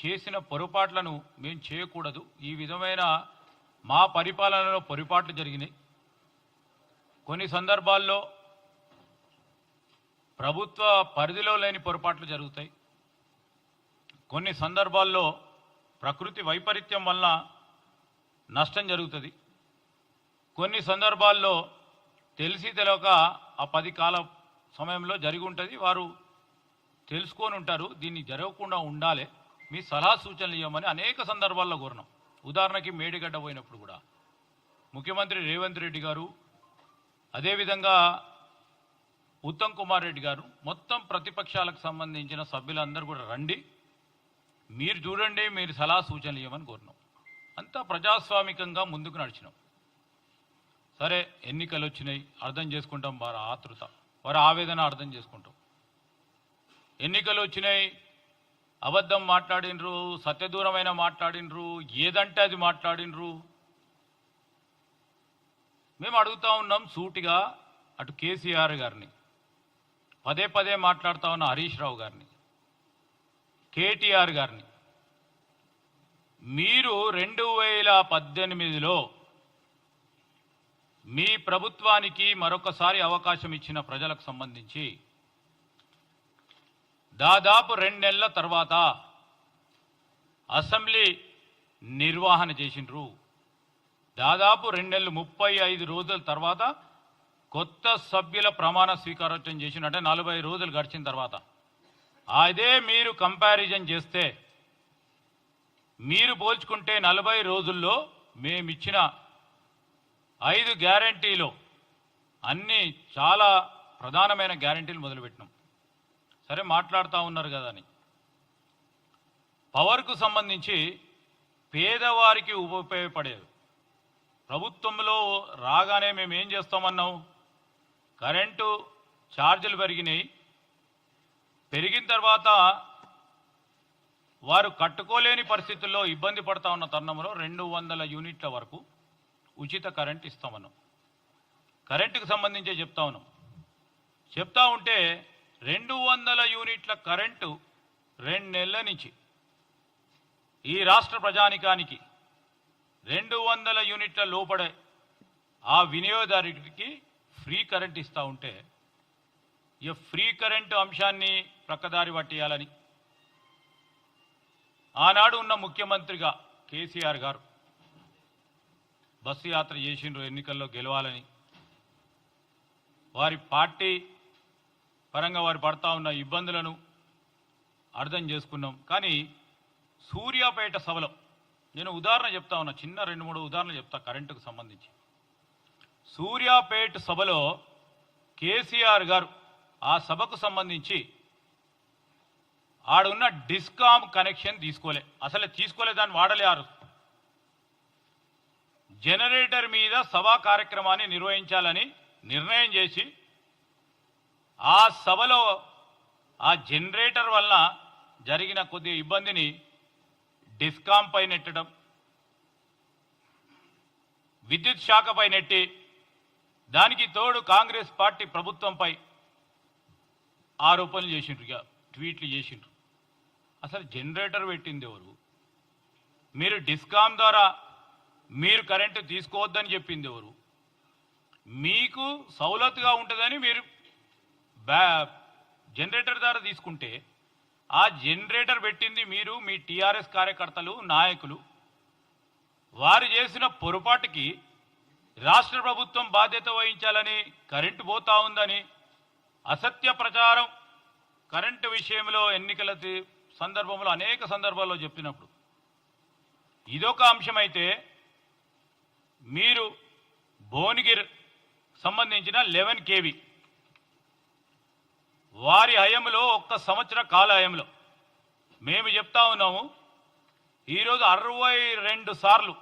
చేసిన పొరపాట్లను మేము చేయకూడదు. ఈ విధమైన మా పరిపాలనలో పొరపాట్లు జరిగినాయి. కొన్ని సందర్భాల్లో ప్రభుత్వ పరిధిలో లేని పొరపాట్లు జరుగుతాయి. కొన్ని సందర్భాల్లో ప్రకృతి వైపరీత్యం వల్ల నష్టం జరుగుతుంది. కొన్ని సందర్భాల్లో తెలిసి తెలియక ఆ 10 కాల సమయంలో జరిగి ఉంటుంది. వారు తెలుసుకొని ఉంటారు. దీన్ని జరగకుండా ఉండాలి, మీ సలహా సూచనలు ఇవ్వమని అనేక సందర్భాల్లో కోరినాం. ఉదాహరణకి మేడిగడ్డ పోయినప్పుడు కూడా ముఖ్యమంత్రి రేవంత్ రెడ్డి గారు, అదేవిధంగా ఉత్తమ్ కుమార్ రెడ్డి గారు, మొత్తం ప్రతిపక్షాలకు సంబంధించిన సభ్యులందరూ కూడా రండి, మీరు చూడండి, మీరు సలహా సూచనలు ఇవ్వమని కోరినాం. అంతా ప్రజాస్వామికంగా ముందుకు నడిచినాం. సరే, ఎన్నికలు వచ్చినాయి, అర్థం చేసుకుంటాం, వారి ఆతృత, వారి ఆవేదన అర్థం చేసుకుంటాం. ఎన్నికలు వచ్చినాయి, అబద్ధం మాట్లాడినరు, సత్యదూరమైన మాట్లాడినరు, ఏదంటే అది మాట్లాడినరు. మేము అడుగుతా ఉన్నాం సూటిగా, అటు కేసీఆర్ గారిని, పదే పదే మాట్లాడుతూ ఉన్న హరీష్ రావు గారిని, కేటీఆర్ గారిని, మీరు 2018లో మీ ప్రభుత్వానికి మరొకసారి అవకాశం ఇచ్చిన ప్రజలకు సంబంధించి దాదాపు 2 నెలల తర్వాత అసెంబ్లీ నిర్వహణ చేసిండ్రు. దాదాపు 2 నెలలు 35 రోజుల తర్వాత కొత్త సభ్యుల ప్రమాణ స్వీకారోత్సవం చేసిన, అంటే 40 రోజులు గడిచిన తర్వాత. అదే మీరు కంపారిజన్ చేస్తే, మీరు పోల్చుకుంటే 40 రోజుల్లో మేమిచ్చిన 5 గ్యారంటీలు అన్నీ చాలా ప్రధానమైన గ్యారంటీలు మొదలుపెట్టినాం. సరే, మాట్లాడుతూ ఉన్నారు కదా అని. పవర్కు సంబంధించి పేదవారికి ఉపయోగపడేది ప్రభుత్వంలో రాగానే మేము ఏం చేస్తామన్నాం, కరెంటు ఛార్జీలు పెరిగినాయి. పెరిగిన తర్వాత వారు కట్టుకోలేని పరిస్థితుల్లో ఇబ్బంది పడతా ఉన్న తరుణంలో 200 యూనిట్ల వరకు ఉచిత కరెంట్ ఇస్తామన్నాం. కరెంటుకు సంబంధించే చెప్తా ఉన్నాం. చెప్తా ఉంటే 200 యూనిట్ల కరెంటు 2 నెలల నుంచి ఈ రాష్ట్ర ప్రజానికానికి 200 యూనిట్ల లోపడే ఆ వినియోగదారుడికి ఫ్రీ కరెంట్ ఇస్తూ ఉంటే, ఈ ఫ్రీ కరెంటు అంశాన్ని ప్రక్కదారి పట్టేయాలని ఆనాడు ఉన్న ముఖ్యమంత్రిగా కేసీఆర్ గారు బస్సు యాత్ర చేసిండ్రు ఎన్నికల్లో గెలవాలని. వారి పార్టీ పరంగా వారు పడతా ఉన్న ఇబ్బందులను అర్థం చేసుకున్నాం. కానీ సూర్యాపేట సభలో నేను ఉదాహరణ చెప్తా ఉన్నా, చిన్న 2-3 ఉదాహరణలు చెప్తా కరెంటుకు సంబంధించి. సూర్యాపేట సభలో కేసీఆర్ గారు ఆ సభకు సంబంధించి ఆడున్న డిస్కామ్ కనెక్షన్ తీసుకోలే, అసలే తీసుకోలే, దాన్ని వాడలేరు. జనరేటర్ మీద సభా కార్యక్రమాన్ని నిర్వహించాలని నిర్ణయం చేసి ఆ సభలో ఆ జనరేటర్ వల్ల జరిగిన కొద్ది ఇబ్బందిని డిస్కామ్ పై నెట్టడం, విద్యుత్ శాఖపై నెట్టి, దానికి తోడు కాంగ్రెస్ పార్టీ ప్రభుత్వంపై ఆరోపణలు చేసిండ్రు, ట్వీట్లు చేసిండ్రు. అసలు జనరేటర్ పెట్టింది ఎవరు? మీరు డిస్కామ్ ద్వారా మీరు కరెంటు తీసుకోవద్దని చెప్పింది ఎవరు? మీకు సౌలతుగా ఉంటుందని మీరు జనరేటర్ ద్వారా తీసుకుంటే, ఆ జనరేటర్ పెట్టింది మీరు, మీ టీఆర్ఎస్ కార్యకర్తలు, నాయకులు. వారు చేసిన పొరపాటుకి రాష్ట్ర ప్రభుత్వం బాధ్యత వహించాలని, కరెంటు పోతా ఉందని అసత్య ప్రచారం కరెంటు విషయంలో ఎన్నికల సందర్భంలో అనేక సందర్భాల్లో చెప్పినప్పుడు ఇదొక అంశమైతే, మీరు భువనగిరి సంబంధించిన 11 kV వారి హయంలో, 1 సంవత్సర కాల హయంలో మేము చెప్తా ఉన్నాము, ఈరోజు 62 సార్లు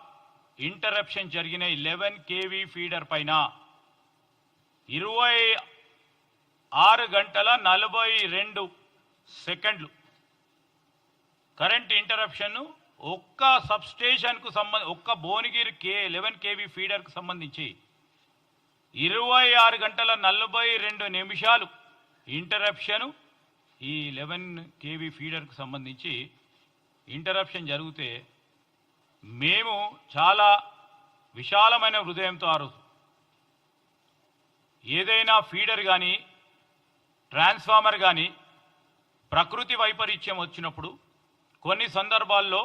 ఇంటరప్షన్ జరిగిన 11 kV ఫీడర్ పైన 26 గంటల 42 సెకండ్లు కరెంట్ ఇంటరప్షన్. ఒక్క సబ్స్టేషన్కు ఒక్క భువనగిరి 11 kV ఫీడర్కు సంబంధించి 26 గంటల 42 నిమిషాలు ఇంటరప్షన్ ఈ 11 kV ఫీడర్కు సంబంధించి ఇంటరప్షన్ జరిగితే మేము చాలా విశాలమైన హృదయంతో ఆ రోజు ఏదైనా ఫీడర్ కానీ ట్రాన్స్ఫార్మర్ కానీ ప్రకృతి వైపరీత్యం వచ్చినప్పుడు కొన్ని సందర్భాల్లో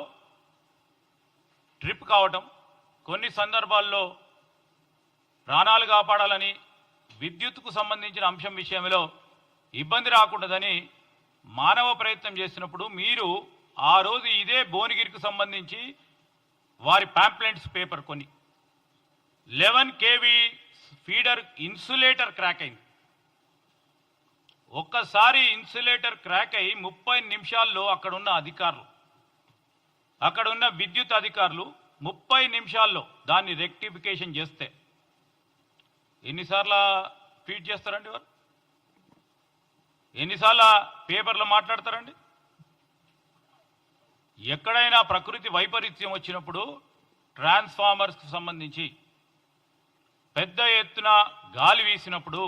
ట్రిప్ కావటం, కొన్ని సందర్భాల్లో ప్రాణాలు కాపాడాలని విద్యుత్కు సంబంధించిన అంశం విషయంలో ఇబ్బంది రాకూడదని మానవ ప్రయత్నం చేసినప్పుడు మీరు ఆ రోజు ఇదే భువనగిరికి సంబంధించి వారి ప్యాంప్లెంట్స్ పేపర్ కొని 11 kV ఫీడర్ ఇన్సులేటర్ క్రాక్ అయింది. ఒక్కసారి ఇన్సులేటర్ క్రాక్ అయి 30 నిమిషాల్లో అక్కడున్న అధికారులు, అక్కడున్న విద్యుత్ అధికారులు 30 నిమిషాల్లో దాన్ని రెక్టిఫికేషన్ చేస్తే ఎన్నిసార్లు ఫీడ్ చేస్తారండి వారు? ఎన్నిసార్లు పేపర్లో మాట్లాడతారండి? ఎక్కడైనా ప్రకృతి వైపరీత్యం వచ్చినప్పుడు ట్రాన్స్ఫార్మర్స్కి సంబంధించి పెద్ద ఎత్తున గాలి వీసినప్పుడు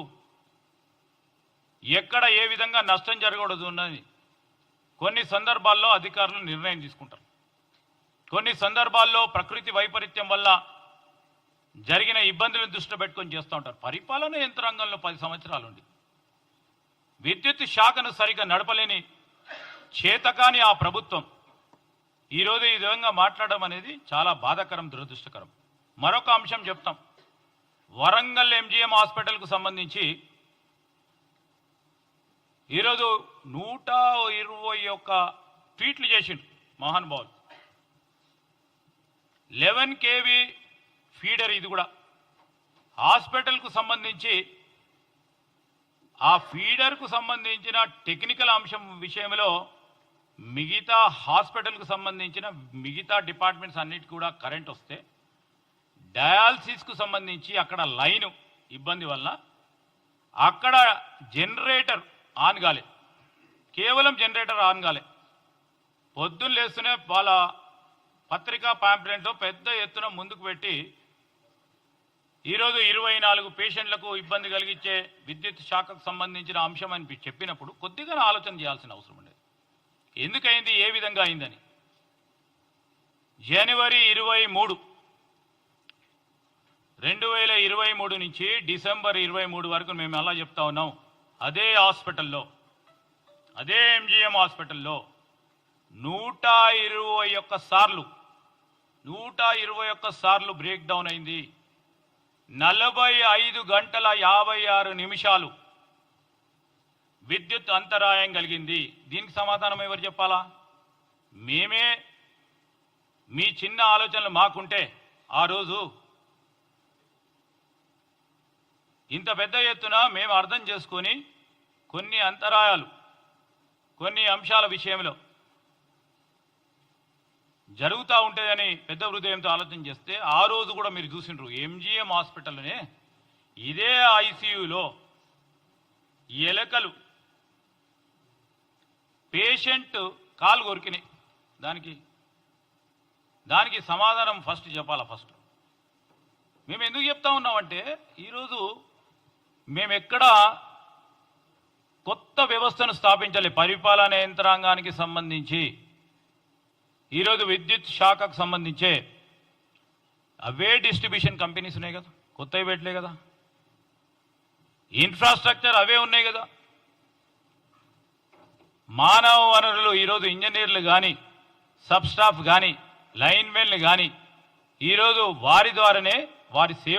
ఎక్కడ ఏ విధంగా నష్టం జరగకూడదు ఉన్నది కొన్ని సందర్భాల్లో అధికారులు నిర్ణయం తీసుకుంటారు. కొన్ని సందర్భాల్లో ప్రకృతి వైపరీత్యం వల్ల జరిగిన ఇబ్బందులను దృష్టిలో పెట్టుకొని చేస్తూ ఉంటారు. పరిపాలన యంత్రాంగంలో 10 సంవత్సరాలు ఉండి విద్యుత్ శాఖను సరిగ్గా నడపలేని చేతకాని ఆ ప్రభుత్వం ఈరోజు ఈ విధంగా మాట్లాడడం అనేది చాలా బాధాకరం, దురదృష్టకరం. మరొక అంశం చెప్తాం. వరంగల్ ఎంజీఎం హాస్పిటల్కు సంబంధించి ఈరోజు 121 ట్వీట్లు చేసిండు మహానుభావులు. 11 kV ఫీడర్ ఇది కూడా హాస్పిటల్కు సంబంధించి ఆ ఫీడర్కు సంబంధించిన టెక్నికల్ అంశం విషయంలో మిగతా హాస్పిటల్కు సంబంధించిన మిగతా డిపార్ట్మెంట్స్ అన్నిటికీ కూడా కరెంట్ వస్తే డయాలసిస్కు సంబంధించి అక్కడ లైను ఇబ్బంది వల్ల అక్కడ జనరేటర్ ఆన్ కాలే, కేవలం జనరేటర్ ఆన్ కాలే. పొద్దున్న లేస్తూనే వాళ్ళ పత్రికా పాంప్లెంట్లో పెద్ద ఎత్తున ముందుకు పెట్టి ఈరోజు 24 పేషెంట్లకు ఇబ్బంది కలిగించే విద్యుత్ శాఖకు సంబంధించిన అంశం అని చెప్పినప్పుడు కొద్దిగా ఆలోచన చేయాల్సిన అవసరం ఉండేది. ఎందుకైంది, ఏ విధంగా అయిందని. జనవరి 23, 2023 నుంచి డిసెంబర్ 23 వరకు మేము ఎలా చెప్తా ఉన్నాం, అదే హాస్పిటల్లో, అదే ఎంజీఎం హాస్పిటల్లో 121 సార్లు బ్రేక్ డౌన్ అయింది. 45 గంటల 56 నిమిషాలు విద్యుత్ అంతరాయం కలిగింది. దీనికి సమాధానం ఎవరు చెప్పాలా? మేమే. మీ చిన్న ఆలోచనలు మాకుంటే ఆ రోజు ఇంత పెద్ద ఎత్తున మేము అర్థం చేసుకొని కొన్ని అంతరాయాలు, కొన్ని అంశాల విషయంలో జరుగుతూ ఉంటుందని పెద్ద హృదయంతో ఆలోచన చేస్తే ఆ రోజు కూడా మీరు చూసిండ్రు ఎంజీఎం హాస్పిటల్లోనే ఇదే ఐసీయూలో ఎలకలు పేషెంట్ కాలు కొరికినాయి. దానికి సమాధానం ఫస్ట్ చెప్పాలా? ఫస్ట్ మేము ఎందుకు చెప్తా ఉన్నామంటే ఈరోజు మేము ఎక్కడ కొత్త వ్యవస్థను స్థాపించాలి పరిపాలన యంత్రాంగానికి సంబంధించి. ఈరోజు విద్యుత్ శాఖకు సంబంధించే అవే డిస్ట్రిబ్యూషన్ కంపెనీస్ ఉన్నాయి కదా, కొత్తవి పెట్టలే కదా. ఇన్ఫ్రాస్ట్రక్చర్ అవే ఉన్నాయి కదా. మానవ వనరులు ఈరోజు ఇంజనీర్లు కానీ, సబ్ స్టాఫ్ కానీ, లైన్మెన్లు కానీ ఈరోజు వారి ద్వారానే వారి సేవ